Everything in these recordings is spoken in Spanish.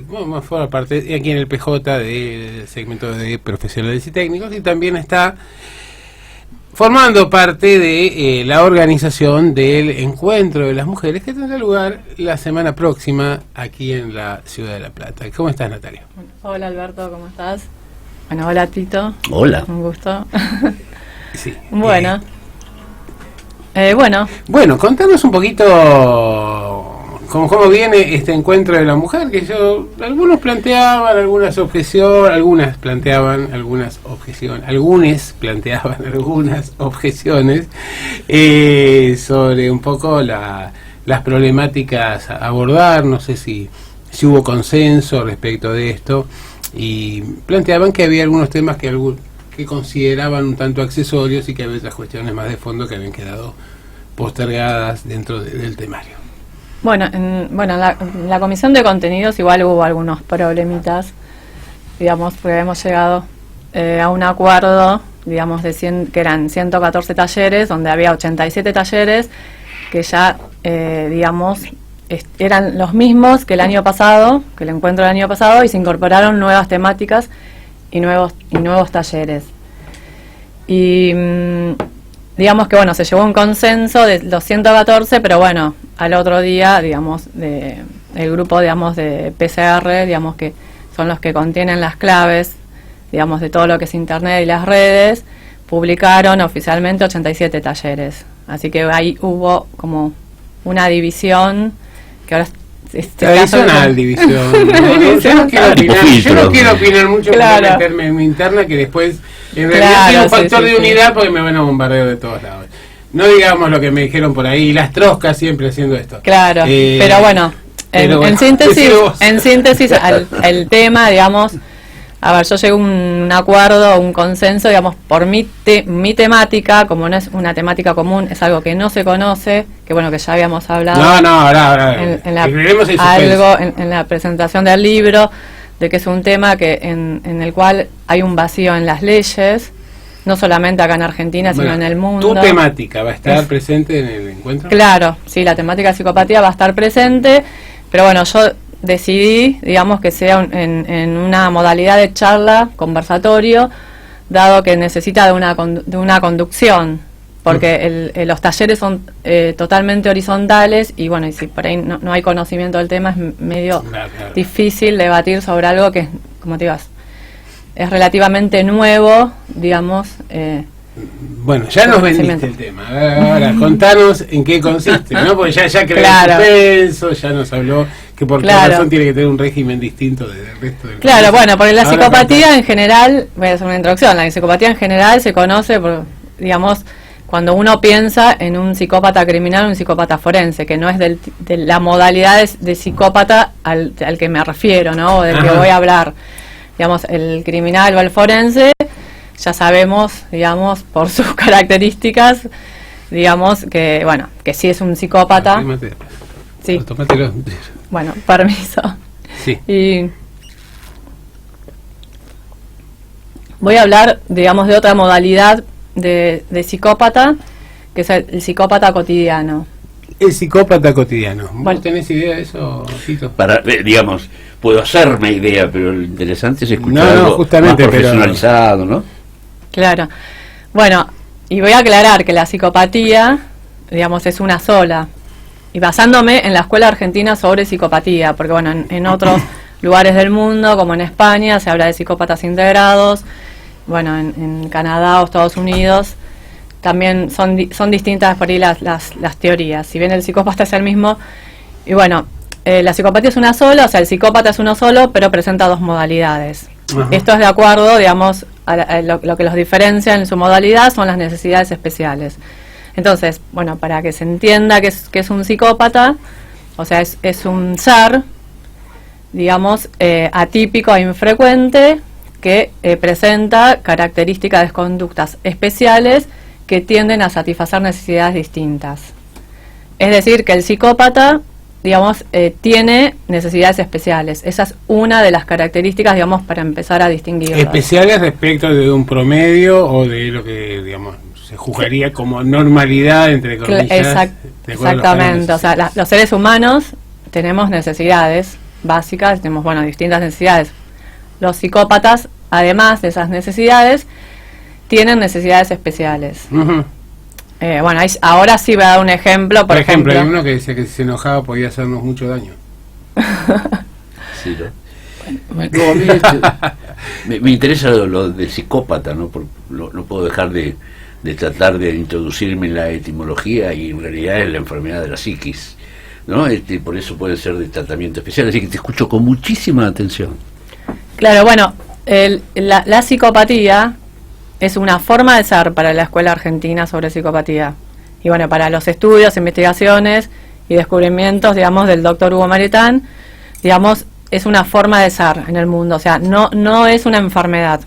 bueno, forma parte aquí en el PJ del segmento de profesionales y técnicos, y también está formando parte de la organización del Encuentro de las Mujeres, que tendrá lugar la semana próxima aquí en la ciudad de La Plata. ¿Cómo estás, Natalia? Hola, Alberto, ¿cómo estás? Bueno, hola, Tito. Hola. Un gusto. Sí. Bueno. Bueno, contanos un poquito cómo viene este Encuentro de la Mujer, que algunos planteaban algunas objeciones, algunas planteaban algunas objeciones sobre un poco las problemáticas a abordar. No sé si hubo consenso respecto de esto, y planteaban que había algunos temas que consideraban un tanto accesorios y que había otras cuestiones más de fondo que habían quedado postergadas dentro del temario. Bueno, en la comisión de contenidos igual hubo algunos problemitas, digamos, porque hemos llegado a un acuerdo, digamos, que eran 114 talleres, donde había 87 talleres que ya, digamos, eran los mismos que el año pasado, que el encuentro del año pasado, y se incorporaron nuevas temáticas y nuevos talleres. Y digamos que bueno, se llevó un consenso de los 114, pero bueno, al otro día, digamos, el grupo, digamos, de PCR, digamos, que son los que contienen las claves, digamos, de todo lo que es internet y las redes, publicaron oficialmente 87 talleres. Así que ahí hubo como una división que ahora tradicional división. Yo no quiero opinar mucho, claro, para meterme en mi interna, que después en realidad tiene un factor de unidad, porque me van a bombardear de todos lados. No digamos lo que me dijeron por ahí, las troscas siempre haciendo esto. Claro, pero bueno, en síntesis el tema, digamos, a ver, yo llegué a un acuerdo, un consenso, digamos, por mi temática, como no es una temática común, es algo que no se conoce, que bueno, que ya habíamos hablado. Ahora. En la presentación del libro, de que es un tema que en el cual hay un vacío en las leyes, no solamente acá en Argentina, sino en el mundo. ¿Tu temática va a estar presente en el encuentro? Claro, sí, la temática de psicopatía va a estar presente, pero bueno, yo decidí, digamos, que sea en una modalidad de charla, conversatorio, dado que necesita de una conducción, porque los talleres son totalmente horizontales, y bueno, y si por ahí no hay conocimiento del tema, es medio difícil debatir sobre algo que, como te digas, es relativamente nuevo, digamos. Bueno, ya nos vendiste el tema. Ahora, contanos en qué consiste, ¿no? Porque ya creó suspenso, ya nos habló que por qué razón tiene que tener un régimen distinto del resto del Claro, bueno, porque la psicopatía en general, voy a hacer una introducción, la psicopatía en general se conoce por, digamos, cuando uno piensa en un psicópata criminal o un psicópata forense, que no es de la modalidad de psicópata al que me refiero, ¿no? O del que voy a hablar. Digamos, el criminal o el forense, ya sabemos, digamos, por sus características, digamos, que, bueno, que sí es un psicópata. Sí. Bueno, permiso. Sí. Y voy a hablar, digamos, de otra modalidad de psicópata, que es el psicópata cotidiano. El psicópata cotidiano. ¿Vos tenés idea de eso, Tito? Digamos, puedo hacerme idea, pero lo interesante es escuchar algo justamente, más profesionalizado, ¿no? Claro. Bueno, y voy a aclarar que la psicopatía, digamos, es una sola. Y basándome en la Escuela Argentina sobre Psicopatía, porque bueno, en otros lugares del mundo, como en España, se habla de psicópatas integrados, bueno, en Canadá o Estados Unidos, también son distintas por ahí las teorías. Si bien el psicópata es el mismo, y bueno, la psicopatía es una sola, o sea, el psicópata es uno solo, pero presenta dos modalidades. Ajá. Esto es de acuerdo, digamos, a lo que los diferencia en su modalidad son las necesidades especiales. Entonces, bueno, para que se entienda que es un psicópata, o sea, es un ser, digamos, atípico e infrecuente, que presenta características de conductas especiales que tienden a satisfacer necesidades distintas. Es decir, que el psicópata, digamos, tiene necesidades especiales. Esa es una de las características, digamos, para empezar a distinguirlas. ¿Especiales respecto de un promedio o de lo que, digamos, se juzgaría como normalidad, entre comillas? Exactamente. O sea, los seres humanos tenemos necesidades básicas, tenemos, bueno, distintas necesidades. Los psicópatas, además de esas necesidades, tienen necesidades especiales. Ujú. Bueno, ahora sí voy a dar un ejemplo. Por ejemplo, hay uno que decía que si se enojaba podía hacernos mucho daño. Sí, ¿no? No, a mí me interesa lo del psicópata, ¿no? No puedo dejar de tratar de introducirme en la etimología, y en realidad es la enfermedad de la psiquis, ¿no? Por eso puede ser de tratamiento especial, así que te escucho con muchísima atención. Claro, bueno, la psicopatía es una forma de ser para la Escuela Argentina sobre Psicopatía. Y bueno, para los estudios, investigaciones y descubrimientos, digamos, del doctor Hugo Maritán, digamos, es una forma de ser en el mundo, o sea, no es una enfermedad.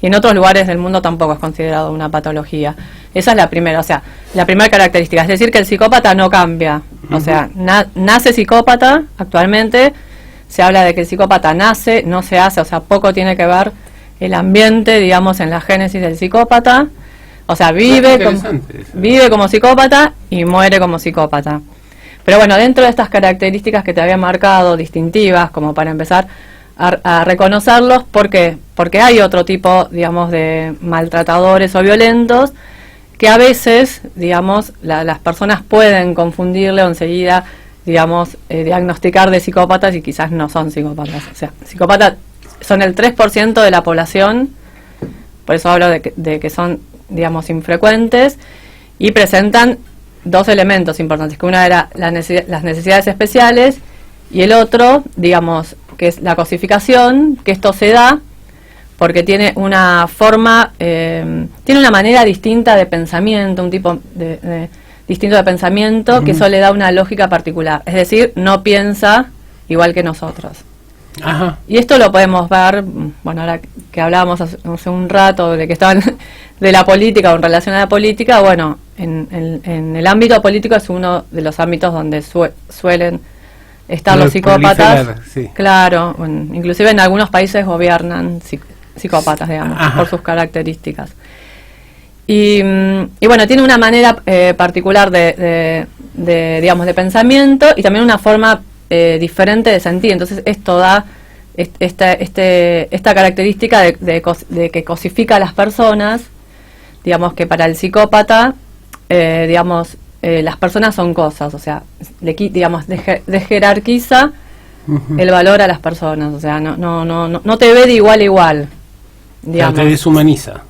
Y en otros lugares del mundo tampoco es considerado una patología. Esa es la primera, o sea, la primera característica, es decir, que el psicópata no cambia. O sea, nace psicópata actualmente, se habla de que el psicópata nace, no se hace, o sea, poco tiene que ver el ambiente, digamos, en la génesis del psicópata. O sea, vive como psicópata y muere como psicópata. Pero bueno, dentro de estas características que te había marcado, distintivas, como para empezar a reconocerlos, ¿por qué? Porque hay otro tipo, digamos, de maltratadores o violentos que a veces, digamos, las personas pueden confundirle o enseguida, digamos, diagnosticar de psicópatas y quizás no son psicópatas. O sea, psicópatas son el 3% de la población, por eso hablo de que son, digamos, infrecuentes, y presentan dos elementos importantes, que una era las necesidades especiales, y el otro, digamos, que es la cosificación, que esto se da porque tiene una forma, tiene una manera distinta de pensamiento, un tipo distinto de pensamiento, que eso le da una lógica particular, es decir, no piensa igual que nosotros. Ajá. Y esto lo podemos ver, bueno, ahora que hablábamos hace un rato de que estaban de la política o en relación a la política, bueno, en el ámbito político es uno de los ámbitos donde suelen estar los psicópatas. Sí. Claro, bueno, inclusive en algunos países gobiernan psicópatas, digamos, por sus características. Y bueno, tiene una manera particular de digamos, de pensamiento, y también una forma diferente de sentir. Entonces esto da esta característica de que cosifica a las personas, digamos, que para el psicópata, digamos, las personas son cosas, o sea, digamos, desjerarquiza el valor a las personas, o sea, no te ve de igual a igual, digamos. Te deshumaniza.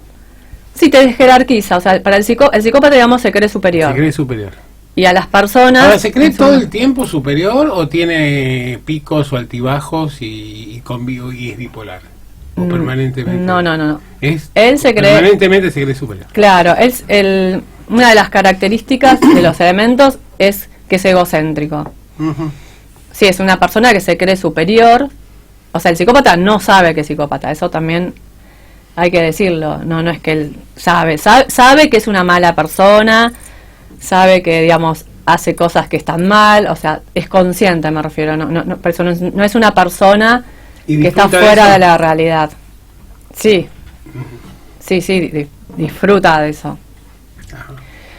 Sí, te desjerarquiza, o sea, para el psicópata, digamos, se cree superior. Se cree superior. Y a las personas... Ahora, ¿se cree todo el tiempo superior o tiene picos o altibajos y es bipolar? ¿O permanentemente? No. Él se cree... Permanentemente se cree superior. Claro, una de las características de los elementos es que es egocéntrico. Sí, es una persona que se cree superior. O sea, el psicópata no sabe que es psicópata, eso también hay que decirlo. No es que él sabe que es una mala persona, sabe que, digamos, hace cosas que están mal, o sea, es consciente, me refiero, no es una persona que está fuera de la realidad. Sí, disfruta de eso.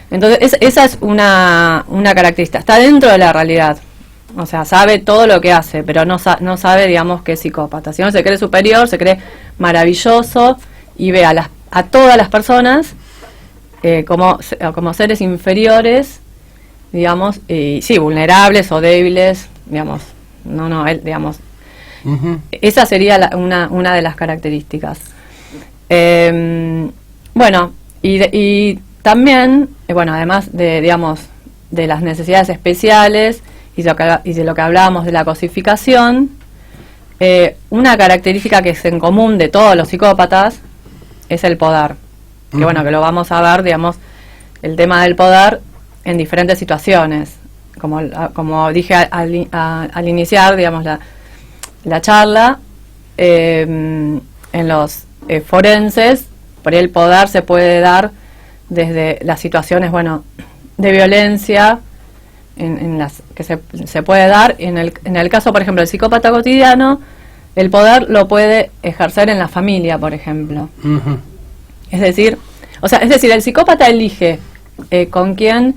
Entonces, esa es una característica, está dentro de la realidad, o sea, sabe todo lo que hace, pero no sabe, digamos, que es psicópata. Si no, se cree superior, se cree maravilloso y ve a todas las personas como seres inferiores, digamos, y sí, vulnerables o débiles, digamos, él, digamos, esa sería una de las características. Bueno, y también, bueno, además de, digamos, de las necesidades especiales y de lo que hablábamos de la cosificación, una característica que es en común de todos los psicópatas es el poder. Que bueno, que lo vamos a ver, digamos, el tema del poder en diferentes situaciones. Como dije al iniciar, digamos, la charla, en los forenses, por ahí el poder se puede dar desde las situaciones, bueno, de violencia, en las que se puede dar. En el caso, por ejemplo, del psicópata cotidiano, el poder lo puede ejercer en la familia, por ejemplo. Es decir, el psicópata elige con quién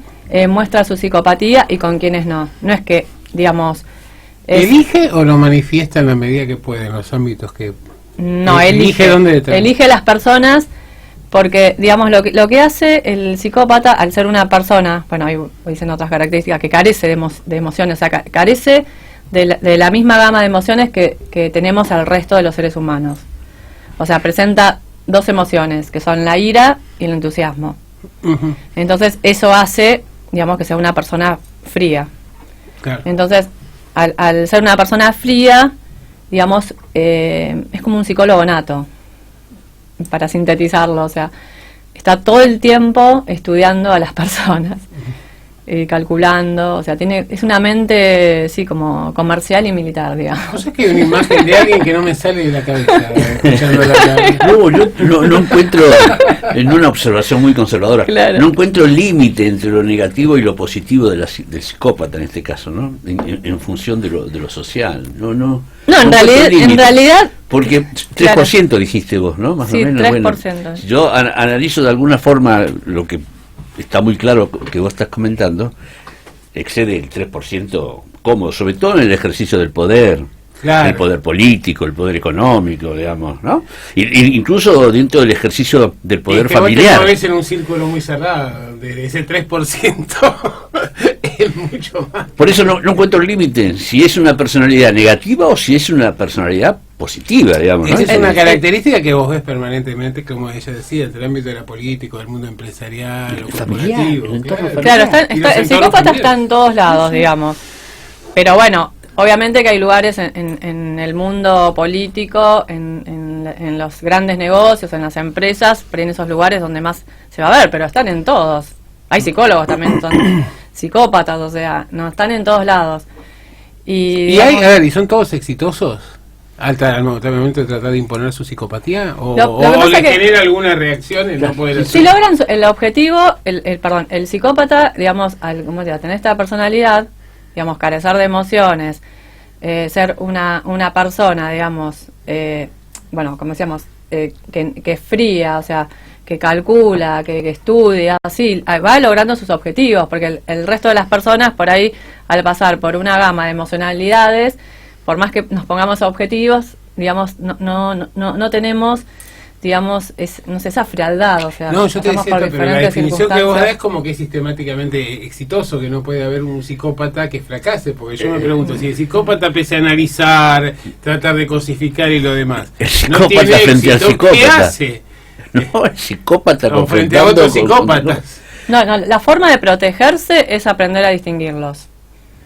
muestra su psicopatía y con quiénes no. No es que, digamos, ¿Elige o lo manifiesta en la medida que puede, en los ámbitos que... No, elige las personas, porque, digamos, lo que hace el psicópata, al ser una persona, bueno, ahí dicen otras características, que carece de emociones, o sea, carece de la misma gama de emociones que tenemos al resto de los seres humanos. O sea, presenta dos emociones, que son la ira y el entusiasmo. Ujú. Entonces, eso hace, digamos, que sea una persona fría. Claro. Entonces, al ser una persona fría, digamos, es como un psicólogo nato, para sintetizarlo, o sea, está todo el tiempo estudiando a las personas, calculando, o sea, es una mente, sí, como comercial y militar, digamos. O sea, que hay una imagen de alguien que no me sale de la cabeza, escuchando la No, yo no encuentro, en una observación muy conservadora, Claro. no encuentro límite entre lo negativo y lo positivo del psicópata en este caso, ¿no? En función de lo social. No, en realidad... Porque 3% dijiste vos, ¿no? Más Sí, o menos. 3%. Bueno, yo analizo de alguna forma lo que está muy claro que vos estás comentando, excede el 3% cómodo, sobre todo en el ejercicio del poder. Claro. El poder político, el poder económico, digamos, ¿no? Incluso dentro del ejercicio del poder y que familiar. Vos te movés en un círculo muy cerrado, de ese 3% es mucho más. Por eso no encuentro el límite, si es una personalidad negativa o si es una personalidad positiva, digamos, ¿no? Esa es una característica que vos ves permanentemente, como ella decía, entre el ámbito de la política, del mundo empresarial, o familiar, corporativo. el entorno Claro, Y los el entornos psicópata familiares. está en todos lados, digamos. Pero bueno, obviamente que hay lugares en el mundo político, en los grandes negocios, en las empresas, pero en esos lugares donde más se va a ver, pero están en todos. Hay psicólogos también, son psicópatas, o sea, no están en todos lados. Y hay, a ver, ¿y son todos exitosos? Al momento de tratar de imponer su psicopatía, o Lo que pasa le que- genera alguna reacción en no poder Si logran el objetivo, el psicópata, digamos, ¿cómo se llama? Tener esta personalidad, digamos, carecer de emociones, ser una persona, digamos, bueno, como decíamos, que es fría, o sea, que calcula, que estudia, así, va logrando sus objetivos, porque el resto de las personas, por ahí, al pasar por una gama de emocionalidades, por más que nos pongamos objetivos, digamos, no tenemos, digamos, no sé, esa frialdad, o sea, No, yo te pasamos decía por esto, pero la diferentes definición que vos circunstancias. das es como que es sistemáticamente exitoso, que no puede haber un psicópata que fracase, porque yo me pregunto, si el psicópata pese a analizar, tratar de cosificar y lo demás, El no psicópata tiene frente al éxito, ¿qué psicópata. hace? No, el psicópata O frente a otros psicópatas. No, la forma de protegerse es aprender a distinguirlos.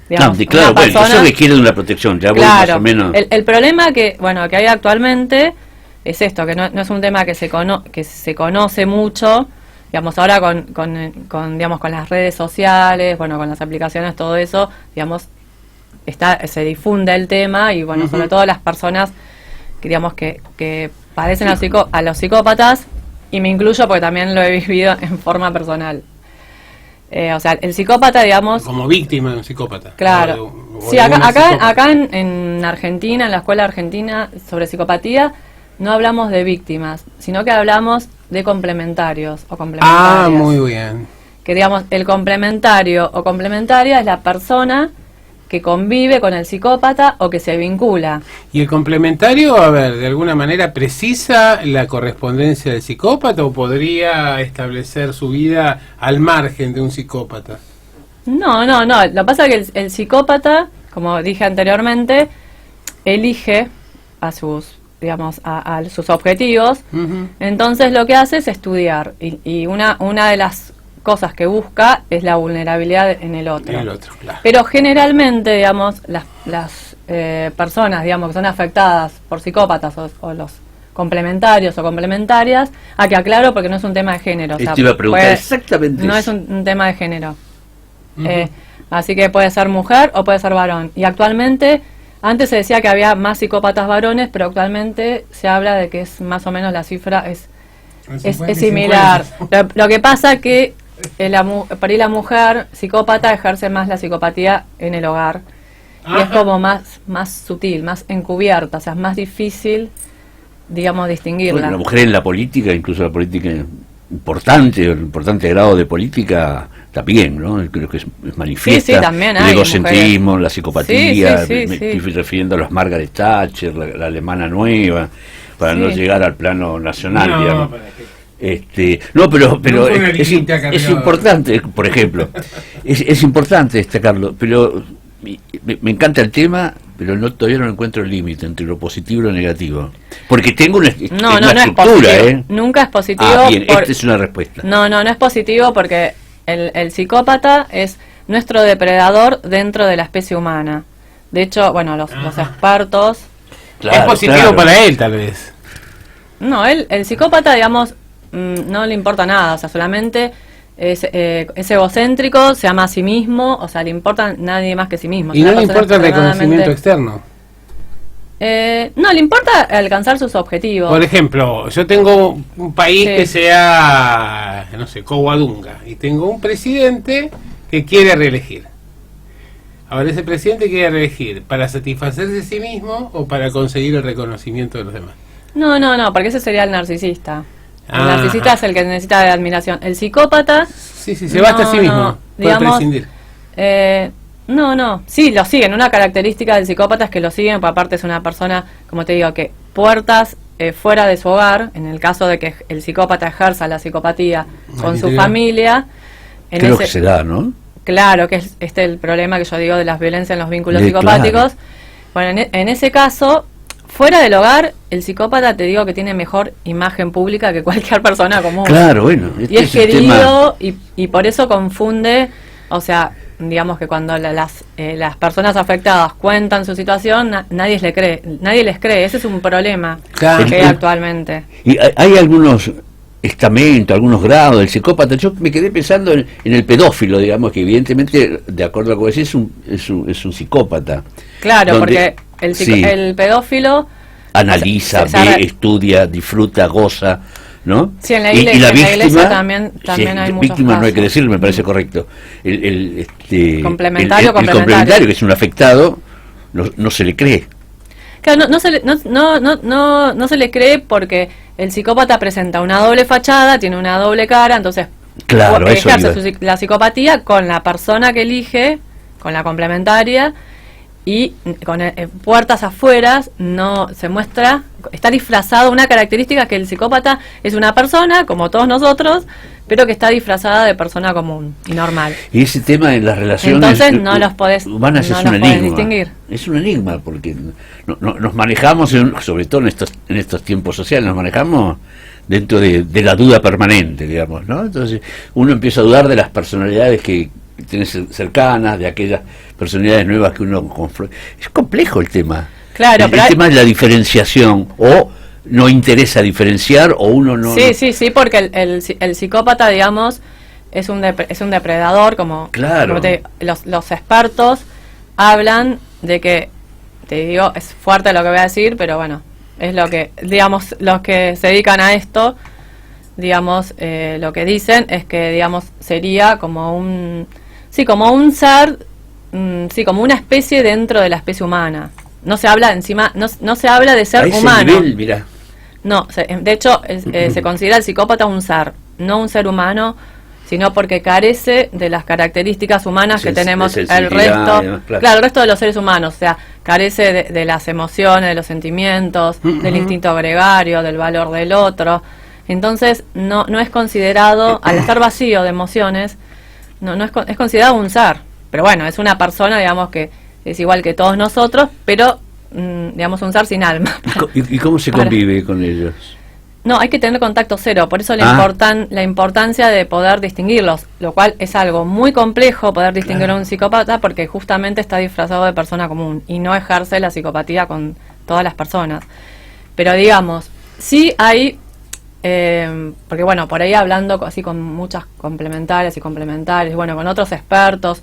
Digamos, No, claro, una bueno, persona- eso requiere de una protección, ya voy Claro, más o menos. el problema que hay actualmente es esto, que no es un tema que se conoce mucho, digamos, ahora digamos, con las redes sociales, bueno, con las aplicaciones, todo eso, digamos, se difunde el tema y, bueno, sobre todo las personas que, digamos, que padecen a los psicópatas, y me incluyo porque también lo he vivido en forma personal. O sea, el psicópata, digamos... Como víctima de un psicópata. Claro. O Sí, de una psicópata. acá en Argentina, en la escuela argentina sobre psicopatía, no hablamos de víctimas, sino que hablamos de complementarios o complementarias. Ah, muy bien. Que, digamos, el complementario o complementaria es la persona que convive con el psicópata o que se vincula. ¿Y el complementario, a ver, de alguna manera precisa la correspondencia del psicópata o podría establecer su vida al margen de un psicópata? No. Lo que pasa es que el psicópata, como dije anteriormente, elige a sus, digamos, a sus objetivos. Ujú. Entonces lo que hace es estudiar. Y una de las cosas que busca es la vulnerabilidad en el otro. El otro, claro. Pero generalmente, digamos, las personas, digamos, que son afectadas por psicópatas o los complementarios o complementarias, que aclaro porque no es un tema de género. Te iba a preguntar exactamente no eso. es un tema de género. Ujú. Así que puede ser mujer o puede ser varón. Y actualmente, antes se decía que había más psicópatas varones, pero actualmente se habla de que es más o menos la cifra es 50 y similar. 50. Lo que pasa que por ahí la mujer psicópata ejerce más la psicopatía en el hogar. Y es Ajá. como más sutil, más encubierta, o sea, es más difícil, digamos, distinguirla. Bueno, la mujer en la política, incluso la política importante grado de política, también, ¿no? Creo que es manifiesta. Sí, también el hay egocentrismo, la psicopatía, Sí, me estoy refiriendo a los Margaret Thatcher, la alemana nueva, para no llegar al plano nacional, digamos. No, pero No fue una es liguita cargada. importante, por ejemplo, es importante destacarlo, pero me encanta el tema, pero todavía no encuentro el límite entre lo positivo y lo negativo. Porque tengo una No es estructura, positivo. Nunca es positivo. Bien, esta es una respuesta. No es positivo porque el psicópata es nuestro depredador dentro de la especie humana. De hecho, bueno, los expertos... es positivo para él, tal vez. No, el psicópata, digamos, no le importa nada, o sea, solamente es egocéntrico, se ama a sí mismo, o sea, le importa nadie más que sí mismo. Y no le importa el reconocimiento externo. No, le importa alcanzar sus objetivos. Por ejemplo, yo tengo un país que sea, no sé, Coadunga, y tengo un presidente que quiere reelegir. Ahora, ese presidente quiere reelegir para satisfacerse a sí mismo o para conseguir el reconocimiento de los demás. No, porque ese sería el narcisista. El narcisista es el que necesita de admiración. El psicópata... Sí, se basta a sí mismo, puede prescindir. Sí, lo siguen. Una característica del psicópata es que lo siguen, porque aparte es una persona, como te digo, que puertas fuera de su hogar, en el caso de que el psicópata ejerza la psicopatía con su familia. Creo que se da, ¿no? Claro, que es el problema que yo digo de las violencias en los vínculos psicopáticos. Claro. Bueno, en ese caso, fuera del hogar, el psicópata, te digo que tiene mejor imagen pública que cualquier persona común. Claro, bueno. Y es querido y por eso confunde, o sea, digamos que cuando las personas afectadas cuentan su situación, nadie les cree. Ese es un problema que hay actualmente. Y hay algunos estamentos, algunos grados del psicópata. Yo me quedé pensando en el pedófilo, digamos, que evidentemente, de acuerdo a lo que decís, es un psicópata. Claro, porque el pedófilo analiza, ve, estudia, disfruta, goza, ¿no? Sí, en la iglesia, y la víctima, en la iglesia también hay muchos víctima casos. No hay que decirlo, me parece correcto. El complementario, que es un afectado, no se le cree. Claro, no se le cree porque el psicópata presenta una doble fachada, tiene una doble cara, entonces ejerce la psicopatía con la persona que elige, con la complementaria, y con puertas afuera no se muestra, está disfrazado. Una característica que el psicópata es una persona como todos nosotros, pero que está disfrazada de persona común y normal. Y ese tema en las relaciones entonces no los podés distinguir. Es un enigma porque nos manejamos, sobre todo en estos tiempos sociales, nos manejamos dentro de la duda permanente, digamos, ¿no? Entonces uno empieza a dudar de las personalidades que tienes cercanas, de aquellas personalidades nuevas que uno confronta. Es complejo el tema. Claro, el tema es la diferenciación, o no interesa diferenciar, o uno no... Sí, porque el psicópata, digamos, es un depredador, como los expertos hablan de que, te digo, es fuerte lo que voy a decir, pero bueno, es lo que, digamos, los que se dedican a esto, digamos, lo que dicen es que, digamos, sería como un ser, como una especie dentro de la especie humana. No se habla no se habla de ser humano. Nivel, mirá. No, de hecho, se considera el psicópata un ser, no un ser humano, sino porque carece de las características humanas que tenemos el resto, el resto de los seres humanos. O sea, carece de las emociones, de los sentimientos, del instinto gregario, del valor del otro. Entonces, no es considerado, al estar vacío de emociones, es considerado un ser. Pero bueno, es una persona, digamos, que es igual que todos nosotros, pero, digamos, un ser sin alma. ¿Y cómo se convive con ellos? No, hay que tener contacto cero, por eso la importancia de poder distinguirlos, lo cual es algo muy complejo poder distinguir a un psicópata porque justamente está disfrazado de persona común y no ejerce la psicopatía con todas las personas. Pero digamos, sí hay... porque bueno, por ahí hablando así con muchas complementarias, bueno, con otros expertos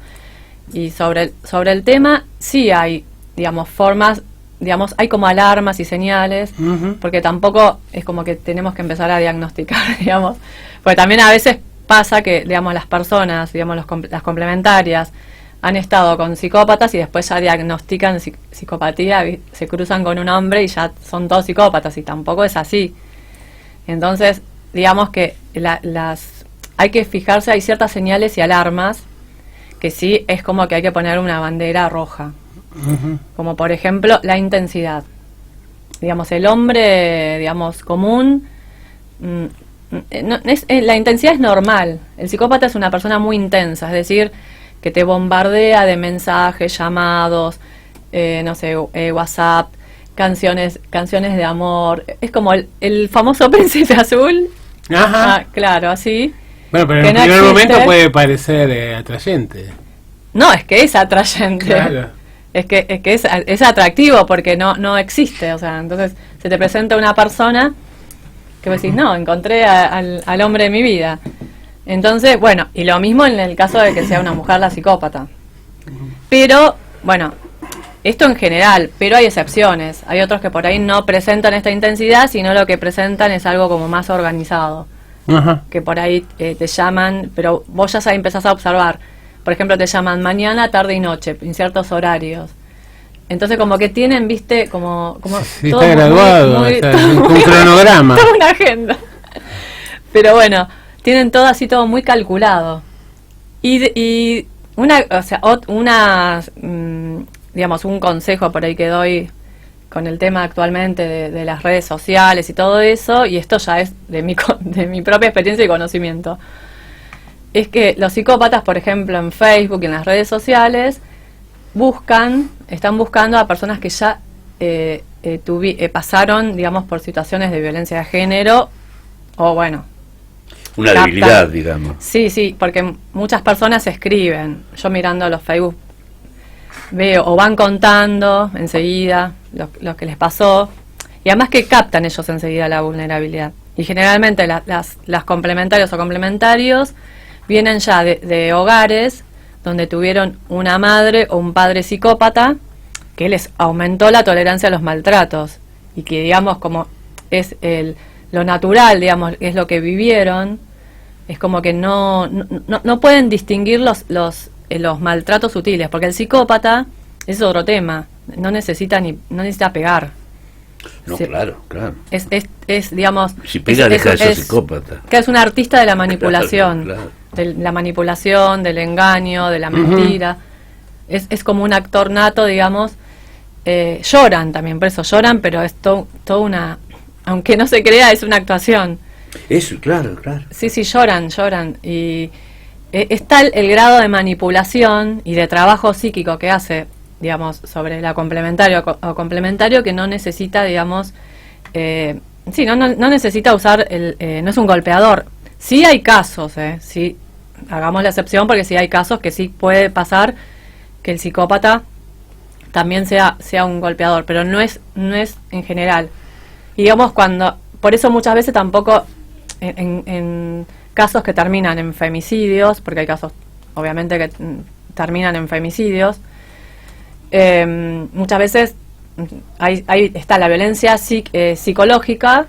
y sobre el tema, sí hay, digamos, formas, digamos, hay como alarmas y señales, porque tampoco es como que tenemos que empezar a diagnosticar, digamos, porque también a veces pasa que, digamos, las personas, digamos, las complementarias han estado con psicópatas y después ya diagnostican psicopatía, se cruzan con un hombre y ya son todos psicópatas, y tampoco es así. Entonces, digamos que hay que fijarse, hay ciertas señales y alarmas que sí es como que hay que poner una bandera roja. Como por ejemplo la intensidad. Digamos, el hombre, digamos, común, la intensidad es normal. El psicópata es una persona muy intensa, es decir, que te bombardea de mensajes, llamados, no sé, WhatsApp, canciones de amor. Es como el famoso príncipe azul. Ajá. Ah, claro, así. Bueno, pero en que el no primer existe. momento puede parecer atrayente. No, es que es atrayente. Claro. Es que es atractivo porque no existe. O sea, entonces se te presenta una persona que vos decís, no, encontré al hombre de mi vida. Entonces, bueno, y lo mismo en el caso de que sea una mujer la psicópata. Pero, bueno, esto en general, pero hay excepciones. Hay otros que por ahí no presentan esta intensidad, sino lo que presentan es algo como más organizado. Ajá. Que por ahí te llaman, pero vos ya empezás a observar. Por ejemplo, te llaman mañana, tarde y noche, en ciertos horarios. Entonces, como que tienen, viste, como Sí, está graduado, está un cronograma. Toda una agenda. Pero bueno, tienen todo así, todo muy calculado. Y digamos, un consejo por ahí que doy con el tema actualmente de las redes sociales y todo eso, y esto ya es de mi propia experiencia y conocimiento, es que los psicópatas, por ejemplo, en Facebook y en las redes sociales, están buscando a personas que ya pasaron, digamos, por situaciones de violencia de género, o bueno... Una debilidad, digamos. Sí, porque muchas personas escriben. Yo mirando los Facebook veo, o van contando enseguida lo que les pasó, y además que captan ellos enseguida la vulnerabilidad. Y generalmente las complementarios o complementarios vienen ya de hogares donde tuvieron una madre o un padre psicópata que les aumentó la tolerancia a los maltratos, y que, digamos, como es lo natural, digamos, es lo que vivieron, es como que no pueden distinguir los maltratos sutiles, porque el psicópata es otro tema, no necesita pegar. No, claro. Es digamos... Si pega, deja de ser psicópata. Que es un artista de la manipulación, Claro. de la manipulación, del engaño, de la mentira. Es como un actor nato, digamos. Lloran también, por eso lloran, pero es toda una... Aunque no se crea, es una actuación. Eso, claro. Sí, lloran. Y es tal el grado de manipulación y de trabajo psíquico que hace, digamos, sobre la complementario o complementario, que no necesita, digamos, no necesita usar no es un golpeador. Sí hay casos, sí, hagamos la excepción, porque sí hay casos que sí puede pasar que el psicópata también sea un golpeador, pero no es en general. Y digamos, por eso muchas veces tampoco en casos que terminan en femicidios, porque hay casos obviamente que terminan en femicidios, muchas veces ahí está la violencia psicológica,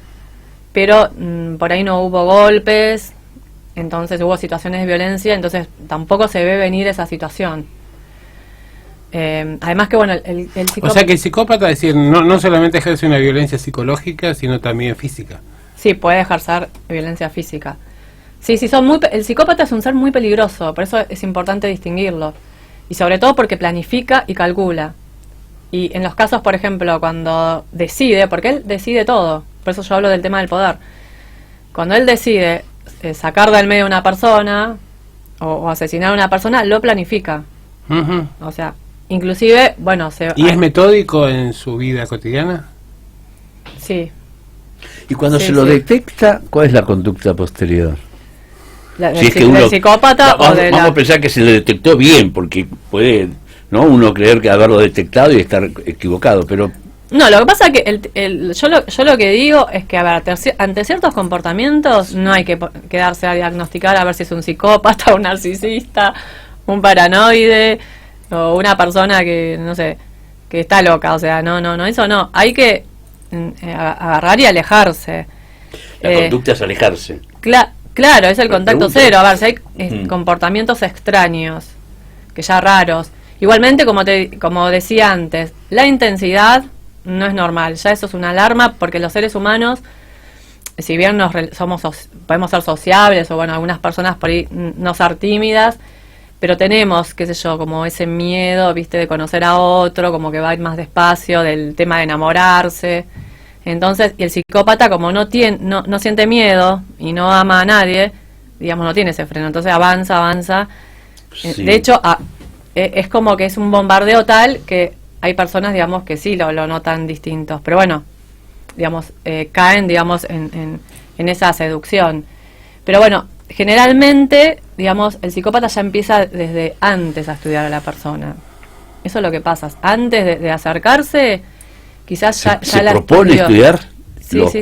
pero por ahí no hubo golpes, entonces hubo situaciones de violencia, entonces tampoco se ve venir esa situación. Además que, bueno, el psicópata... O sea que el psicópata, es decir, no solamente ejerce una violencia psicológica, sino también física. Sí, puede ejercer violencia física. Sí, el psicópata es un ser muy peligroso, por eso es importante distinguirlo. Y sobre todo porque planifica y calcula. Y en los casos, por ejemplo, cuando decide, porque él decide todo, por eso yo hablo del tema del poder. Cuando él decide sacar del medio a una persona o asesinar a una persona, lo planifica. O sea, inclusive, bueno... ¿Y es metódico en su vida cotidiana? Sí. Y cuando se lo detecta, ¿cuál es la conducta posterior? Si es que uno, ¿del psicópata o de vamos a pensar que se le detectó bien, porque puede uno creer que haberlo detectado y estar equivocado, pero... No, lo que pasa es que yo lo que digo es que, a ver, ante ciertos comportamientos no hay que quedarse a diagnosticar a ver si es un psicópata, un narcisista, un paranoide o una persona que, no sé, que está loca. O sea, no, eso no. Hay que agarrar y alejarse. La conducta es alejarse. Claro, es el contacto cero. A ver, si hay comportamientos extraños, que ya raros. Igualmente, como decía antes, la intensidad no es normal. Ya eso es una alarma, porque los seres humanos si bien podemos ser sociables, o bueno, algunas personas por ahí no ser tímidas, pero tenemos, qué sé yo, como ese miedo, viste, de conocer a otro, como que va a ir más despacio, del tema de enamorarse. Entonces, y el psicópata, como no siente miedo y no ama a nadie, digamos, no tiene ese freno, entonces avanza. Sí. De hecho, es como que es un bombardeo tal que hay personas, digamos, que sí lo notan distintos, pero bueno, digamos, caen, digamos, en esa seducción. Pero bueno, generalmente, digamos, el psicópata ya empieza desde antes a estudiar a la persona. Eso es lo que pasa. Antes de acercarse, quizás ya la propone estudió. estudiar.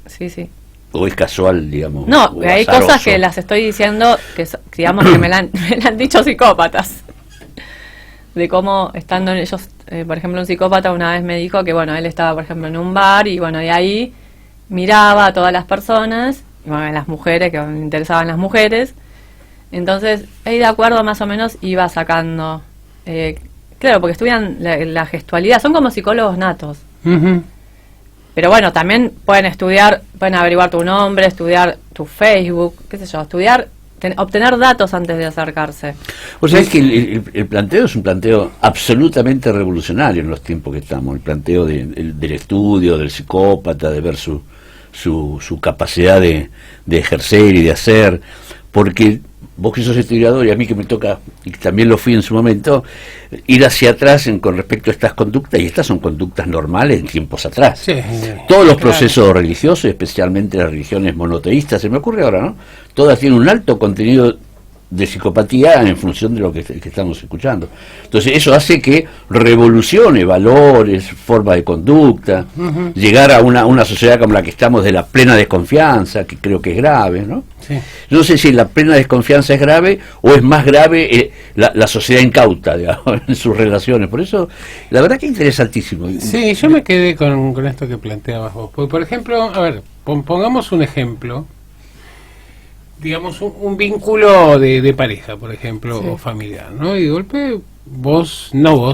Sí. ¿O es casual, digamos? No, o hay azaroso? cosas que las estoy diciendo que, digamos, que me la han dicho psicópatas. De cómo estando ellos, por ejemplo, un psicópata una vez me dijo que, bueno, él estaba, por ejemplo, en un bar y, bueno, de ahí miraba a todas las personas, y, bueno, las mujeres, que le interesaban las mujeres. Entonces, ahí de acuerdo más o menos iba sacando. Claro, porque estudian la gestualidad, son como psicólogos natos. Ujú. Pero bueno, también pueden averiguar tu nombre, estudiar tu Facebook, qué sé yo, obtener datos antes de acercarse. O sea, es que el planteo es un planteo absolutamente revolucionario en los tiempos que estamos. El planteo del estudio, del psicópata, de ver su capacidad de ejercer y de hacer. Porque vos que sos historiador y a mí que me toca, y también lo fui en su momento, ir hacia atrás con respecto a estas conductas, y estas son conductas normales en tiempos atrás. Sí, Todos los claro. procesos religiosos, especialmente las religiones monoteístas, se me ocurre ahora, ¿no? Todas tienen un alto contenido de psicopatía en función de lo que estamos escuchando. Entonces eso hace que revolucione valores, formas de conducta, llegar a una sociedad como la que estamos de la plena desconfianza, que creo que es grave, ¿no? Sí. No sé si la plena desconfianza es grave o es más grave la sociedad incauta, digamos, en sus relaciones. Por eso, la verdad que es interesantísimo. Sí, yo me quedé con esto que planteabas vos. Porque, por ejemplo, a ver, pongamos un ejemplo, digamos, un vínculo de pareja, por ejemplo, Sí. o familiar, ¿no? Y de golpe,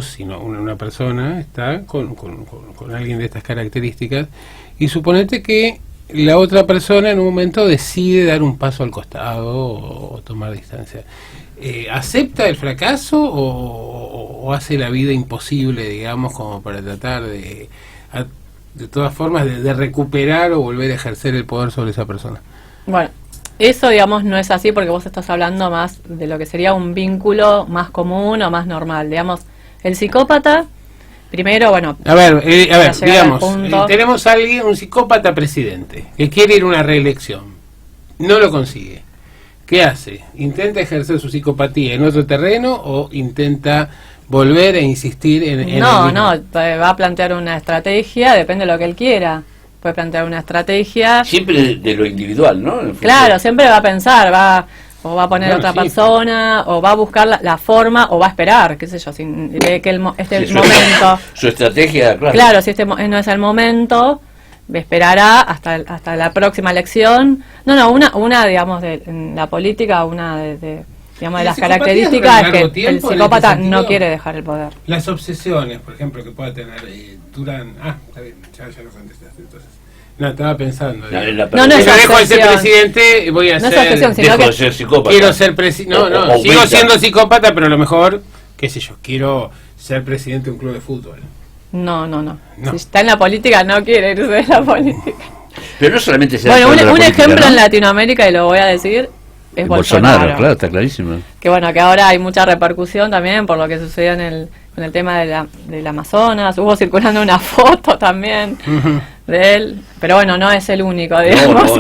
sino una persona está con alguien de estas características, y suponete que la otra persona en un momento decide dar un paso al costado o tomar distancia. ¿Acepta el fracaso o hace la vida imposible, digamos, como para tratar de todas formas de recuperar o volver a ejercer el poder sobre esa persona? Bueno, eso, digamos, no es así porque vos estás hablando más de lo que sería un vínculo más común o más normal. Digamos, el psicópata, primero, bueno... A ver, para llegar digamos, al punto- tenemos a alguien, un psicópata presidente, que quiere ir a una reelección. No lo consigue. ¿Qué hace? ¿Intenta ejercer su psicopatía en otro terreno o intenta volver a insistir en el mismo? No, va a plantear una estrategia, depende de lo que él quiera. Puede plantear una estrategia. Siempre de lo individual, ¿no? En Claro, función- siempre va a pensar, o va a poner Bueno, otra sí, persona, o va a buscar la forma, o va a esperar, qué sé yo, si ve que este Sí, momento... Su estrategia, claro. Claro, si no es el momento, esperará hasta la próxima elección. Una digamos, en la política, digamos, de ¿La las psicopatía características dura es que largo el tiempo en psicópata este sentido? no quiere dejar el poder. Las obsesiones, por ejemplo, que pueda tener Durán. Está bien, ya lo contestaste entonces. No, estaba pensando. No, digo. No, no Si es yo dejo de ser obsesión. presidente, voy a No es ser... obsesión, sino Dejo que- de ser psicópata. Quiero ser presidente. No, O sigo aumenta. siendo psicópata, pero a lo mejor, qué sé yo, quiero ser presidente de un club de fútbol. No. No. Si está en la política, no quiere irse de la política. Pero no solamente se Bueno, da un en la política, ejemplo ¿no? en Latinoamérica, y lo voy a decir, es Bolsonaro, claro, está clarísimo. Que bueno, que ahora hay mucha repercusión también por lo que sucedió con el tema del Amazonas. Hubo circulando una foto también de él, pero bueno, no es el único, digamos.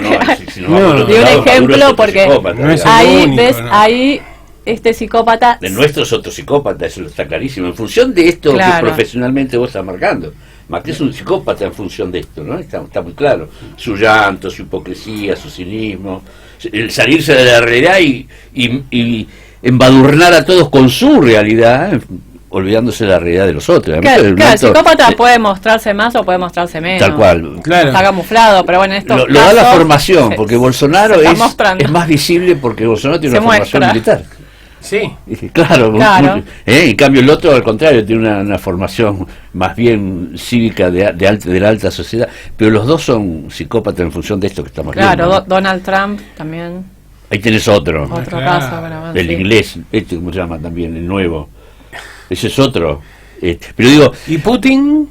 No, Di un ejemplo porque No es el ahí único, ves, ¿no? ahí este psicópata... De nuestros otros psicópatas, eso está clarísimo. En función de esto Claro. que profesionalmente vos estás marcando. Macri es un psicópata en función de esto, ¿no? Está muy claro. Su llanto, su hipocresía, su cinismo, el salirse de la realidad y embadurnar a todos con su realidad, olvidándose de la realidad de los otros. Claro, El el momento- psicópata puede mostrarse más o puede mostrarse menos. Tal cual. Claro. Está camuflado, pero bueno, en estos Lo da la casos formación, se- porque Bolsonaro se está es mostrando. más visible porque Bolsonaro tiene Se una formación muestra. militar. Sí. Dije, claro. En cambio el otro al contrario tiene una formación más bien cívica de la alta sociedad, pero los dos son psicópatas en función de esto que estamos viendo. Claro, Donald Trump también. Ahí tenés otro. Otro claro. caso, bueno, El sí. inglés, ¿cómo se llama también? El nuevo. Ese es otro. Pero digo, ¿Y Putin?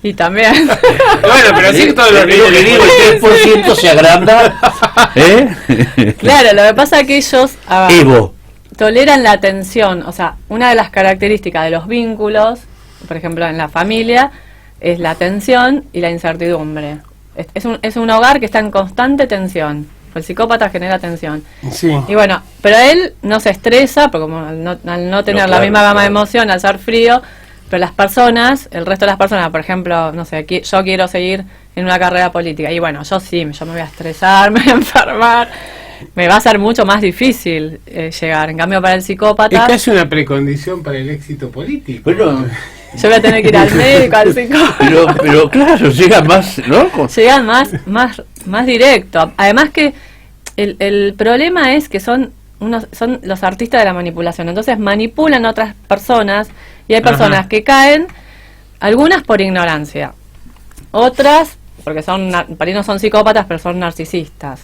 Y también. Bueno, pero sí que todos los le digo, el 3% se agranda. Claro, lo que pasa es que ellos Evo. toleran la tensión. O sea, una de las características de los vínculos, por ejemplo, en la familia, es la tensión y la incertidumbre. Es un hogar que está en constante tensión. El psicópata genera tensión. Sí. Y bueno, pero él no se estresa, porque como al no tener No, la claro, misma gama de claro. emoción, al ser frío, pero las personas, el resto de las personas, por ejemplo, no sé, yo quiero seguir en una carrera política, y bueno, yo me voy a estresar, me voy a enfermar, me va a ser mucho más difícil llegar. En cambio, para el Es psicópata, casi una precondición para el éxito político. Bueno, yo voy a tener que ir al médico, al psicópata. pero claro, llega más, ¿no? Llegan más directo. Además que el problema es que son los artistas de la manipulación. Entonces manipulan a otras personas y hay personas Ajá. que caen, algunas por ignorancia, otras porque por ahí no son psicópatas, pero son narcisistas,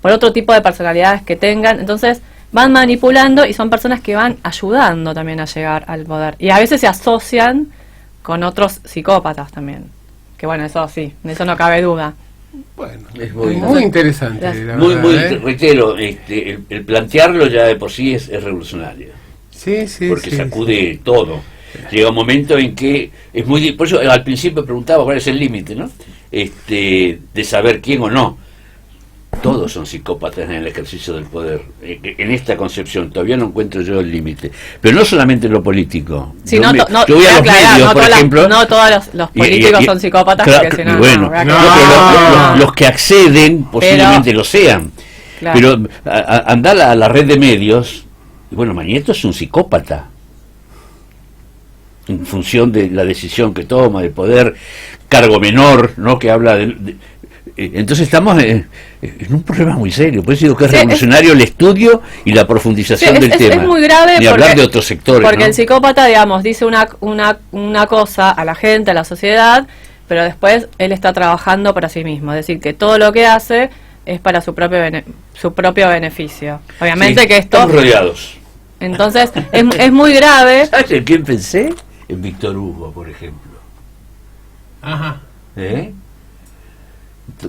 por otro tipo de personalidades que tengan. Entonces van manipulando y son personas que van ayudando también a llegar al poder. Y a veces se asocian con otros psicópatas también. Que bueno, eso sí, de eso no cabe duda. Bueno, Es muy interesante. La Muy, verdad, ¿eh? reitero, el plantearlo ya de por sí es revolucionario. Sí, sí, Porque sí, sacude todo. Llega un momento en que es muy por eso al principio preguntaba cuál es el límite, ¿no? De saber quién o no. Todos son psicópatas en el ejercicio del poder. En esta concepción todavía no encuentro yo el límite. Pero no solamente en lo político. Sí, yo voy a los aclarar, medios, por ejemplo. no todos los políticos son psicópatas, claro, porque si no, bueno, voy a no, aclarar. pero los que acceden posiblemente lo sean. Claro. Pero andar a la red de medios, y bueno, Mañeto es un psicópata. En función de la decisión que toma, de poder, cargo menor, ¿no? Que habla entonces estamos en un problema muy serio. Por eso digo que es revolucionario el estudio y la profundización del tema. Es muy grave. Ni hablar de otros sectores. Porque ¿no? el psicópata, digamos, dice una cosa a la gente, a la sociedad, pero después él está trabajando para sí mismo. Es decir, que todo lo que hace es para su propio beneficio. Obviamente Sí, que esto... estamos rodeados. Entonces, es muy grave. ¿Sabes en quién pensé? En Víctor Hugo, por ejemplo. Ajá.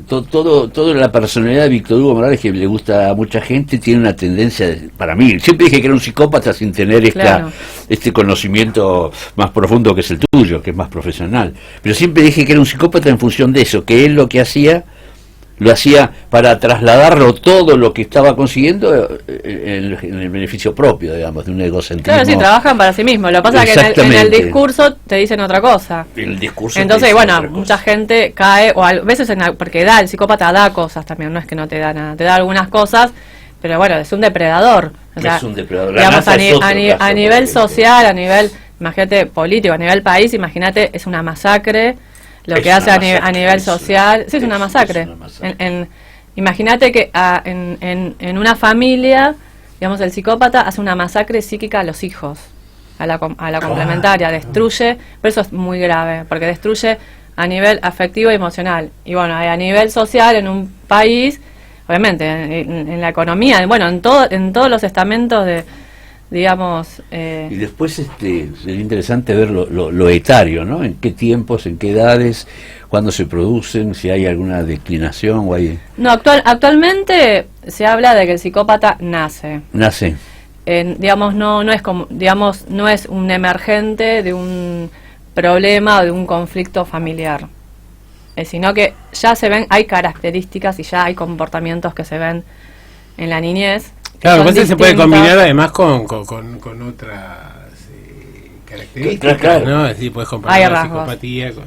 Toda la personalidad de Víctor Hugo Morales, que le gusta a mucha gente, tiene una tendencia, para mí, siempre dije que era un psicópata sin tener Claro. este conocimiento más profundo que es el tuyo, que es más profesional, pero siempre dije que era un psicópata en función de eso, que él lo que hacía, lo hacía para trasladarlo todo lo que estaba consiguiendo en el beneficio propio, digamos, de un egocentrismo. Claro, sí, trabajan para sí mismos. Lo que pasa es que en el Exactamente. discurso te dicen otra cosa. El discurso Entonces, te dice bueno, otra cosa. mucha gente cae, o a veces porque el psicópata da cosas también, no es que no te da nada, te da algunas cosas, pero bueno, es un depredador. O sea, Es un depredador. La digamos, NASA es otro caso, a por nivel ejemplo. social, a nivel, imagínate, político, a nivel país, imagínate, es una masacre lo Es que una hace a masacre, nivel eso. social. Sí, es una masacre. Es una masacre. Imagínate que en una familia, digamos, el psicópata hace una masacre psíquica a los hijos, a la complementaria, destruye, por eso es muy grave, porque destruye a nivel afectivo y emocional. Y bueno, a nivel social, en un país, obviamente, en la economía, bueno, en todos los estamentos de, digamos... Y después sería interesante ver lo etario, ¿no? En qué tiempos, en qué edades, cuándo se producen, si hay alguna declinación o hay... No, actualmente se habla de que el psicópata nace. Nace. Digamos, no es como, digamos, no es un emergente de un problema o de un conflicto familiar, sino que ya se ven, hay características y ya hay comportamientos que se ven en la niñez. Claro, son a veces se puede distintos. combinar además con otras características, Claro. ¿no? Es decir, puedes Hay comparar la rasgos. psicopatía con...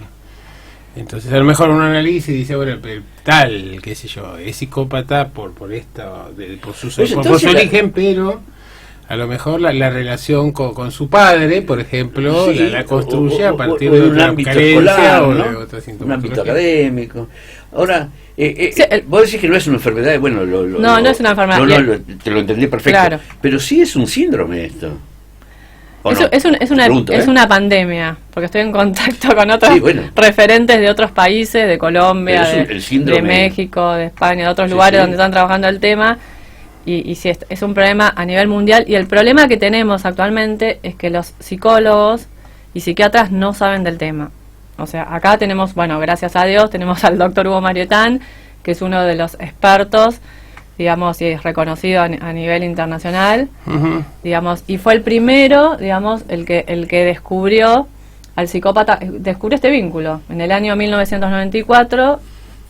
Entonces a lo mejor uno analiza y dice, bueno, pero tal, qué sé yo, es psicópata por esto, por su Pues por entonces su la- origen, pero a lo mejor la relación con su padre, por ejemplo, Sí, la construye a partir o de en un otra ámbito carencia escolar, o ¿no? de otra Un ámbito sintomatología. académico. Ahora, Sí, vos decís que no es una enfermedad, bueno, No es una enfermedad. te lo entendí perfecto. Claro. Pero sí es un síndrome esto. ¿O no? Pregunto, es una pandemia, porque estoy en contacto con otros Sí, bueno. referentes de otros países, de Colombia, Pero el de síndrome. México, de España, de otros Sí, lugares sí. donde están trabajando el tema, y sí, es un problema a nivel mundial, y el problema que tenemos actualmente es que los psicólogos y psiquiatras no saben del tema. O sea, acá tenemos, bueno, gracias a Dios, tenemos al doctor Hugo Marietán, que es uno de los expertos, digamos, y es reconocido a nivel internacional, Ujú. digamos, y fue el primero, digamos, el que descubrió al psicópata, descubrió este vínculo. En el año 1994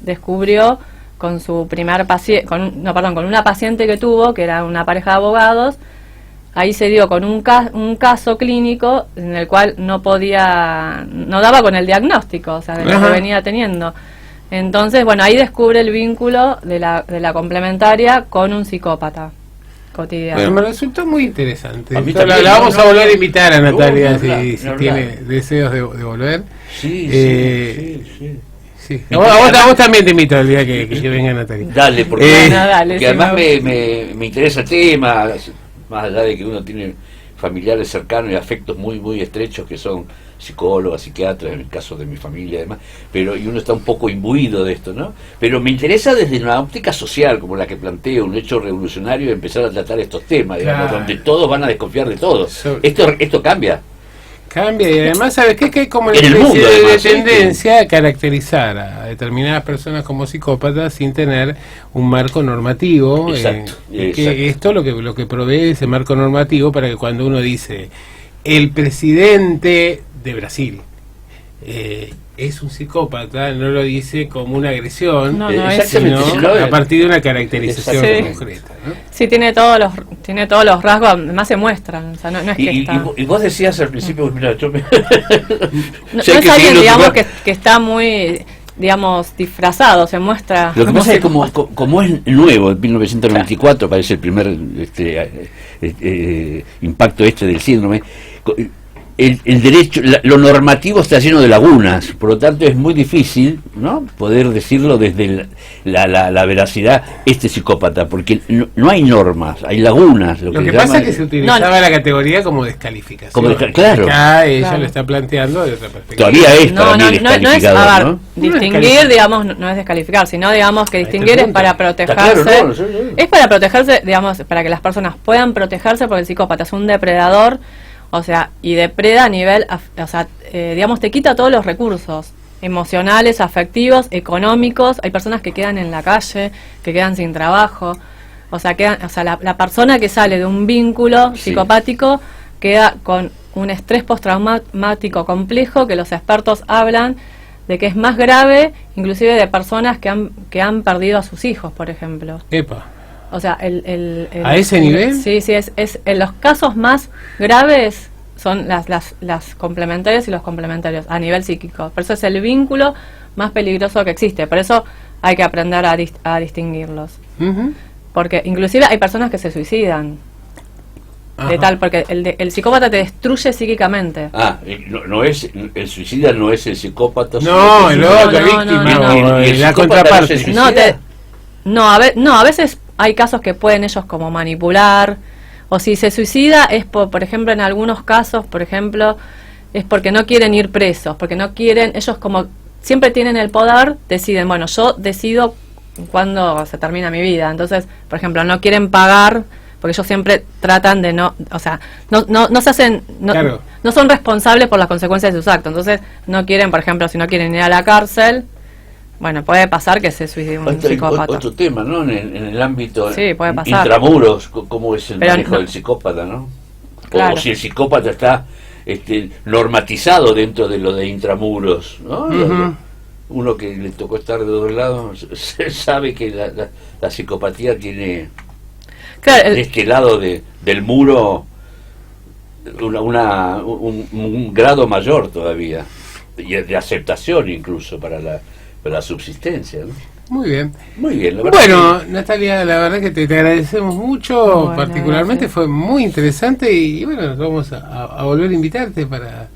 descubrió con su primer paciente, con una paciente que tuvo, que era una pareja de abogados. Ahí se dio con un caso clínico en el cual no daba con el diagnóstico, o sea, de lo Ajá. que venía teniendo. Entonces, bueno, ahí descubre el vínculo de la complementaria con un psicópata cotidiano. Bueno, me resultó muy interesante. A mí Entonces, también, la vamos no, a volver no, a invitar a no, Natalia no, si no, tiene no. deseos de volver. Sí, Sí. sí. A vos también te invito el día que venga Natalia. Dale, porque, Bueno, dale, porque sí, además me me interesa el tema, más allá de que uno tiene familiares cercanos y afectos muy estrechos que son psicólogas, psiquiatras, en el caso de mi familia y demás, pero y uno está un poco imbuido de esto, ¿no? Pero me interesa desde una óptica social, como la que planteo, un hecho revolucionario, empezar a tratar estos temas, digamos, Claro. donde todos van a desconfiar de todos. Sobre- Esto cambia. Cambia y además, ¿sabes qué? Que hay como una En el especie mundo, de además, ¿sí? tendencia a caracterizar a determinadas personas como psicópatas sin tener un marco normativo. Exacto, Y exacto. que esto lo que provee ese marco normativo para que cuando uno dice el presidente de Brasil es un psicópata, no lo dice como una agresión, No, Exactamente, sino sino a partir de una caracterización Sí. concreta, ¿no? Sí, tiene todos los rasgos, además se muestran, o sea, no es que está... Y vos decías al principio, mira, yo me... No, sé no que es alguien, seguir digamos, otro- que está muy, digamos, disfrazado, se muestra... Lo que no pasa sé es que como es nuevo, en 1994 parece el primer impacto del síndrome, el derecho, lo normativo está lleno de lagunas, por lo tanto es muy difícil, ¿no?, poder decirlo desde la veracidad, psicópata, porque no hay normas, hay lagunas. Lo que pasa es que se utilizaba la categoría como descalificación. Claro. Acá ella Claro. lo está planteando de otra perspectiva. Todavía es para mí no es, a descalificador, ver, ¿no? distinguir, digamos, no es descalificar, sino, digamos, que A este distinguir es punto. para Está protegerse, claro, no, sí. es para protegerse, digamos, para que las personas puedan protegerse, porque el psicópata es un depredador, o sea, y depreda a nivel, o sea, digamos, te quita todos los recursos emocionales, afectivos, económicos. Hay personas que quedan en la calle, que quedan sin trabajo, o sea, la persona que sale de un vínculo Sí. psicopático queda con un estrés postraumático complejo, que los expertos hablan de que es más grave, inclusive de personas que han perdido a sus hijos, por ejemplo. Epa. O sea, ¿A ese nivel? Sí, es en los casos más graves son las complementarias y los complementarios a nivel psíquico. Por eso es el vínculo más peligroso que existe. Por eso hay que aprender a distinguirlos. Ujú. Porque inclusive hay personas que se suicidan. De Ajá. tal, porque el psicópata te destruye psíquicamente. No es el suicida, no es el psicópata. No, sino el que- otro, no, víctima, no, o y el la psicópata contraparte. no se suicida. A veces hay casos que pueden ellos como manipular, o si se suicida es por ejemplo, en algunos casos, por ejemplo, es porque no quieren ir presos, porque no quieren, ellos como siempre tienen el poder, deciden, bueno, yo decido cuándo se termina mi vida. Entonces, por ejemplo, no quieren pagar, porque ellos siempre tratan de no, o sea, no se hacen, Claro. no son responsables por las consecuencias de sus actos. Entonces, no quieren, por ejemplo, si no quieren ir a la cárcel, bueno, puede pasar que se suicide un psicópata. Otro tema, ¿no? En el ámbito Sí, puede pasar. intramuros, cómo es el Pero manejo no- del psicópata, ¿no? Claro. O si el psicópata está normatizado dentro de lo de intramuros, ¿no? Ujú. Uno que le tocó estar de dos lados sabe que la psicopatía tiene Claro, de este lado del muro un grado mayor todavía, y de aceptación incluso para la subsistencia, ¿no? Muy bien. Muy bien, la verdad. Bueno, Natalia, la verdad que te agradecemos mucho, Bueno, particularmente gracias. fue muy interesante y bueno, vamos a volver a invitarte para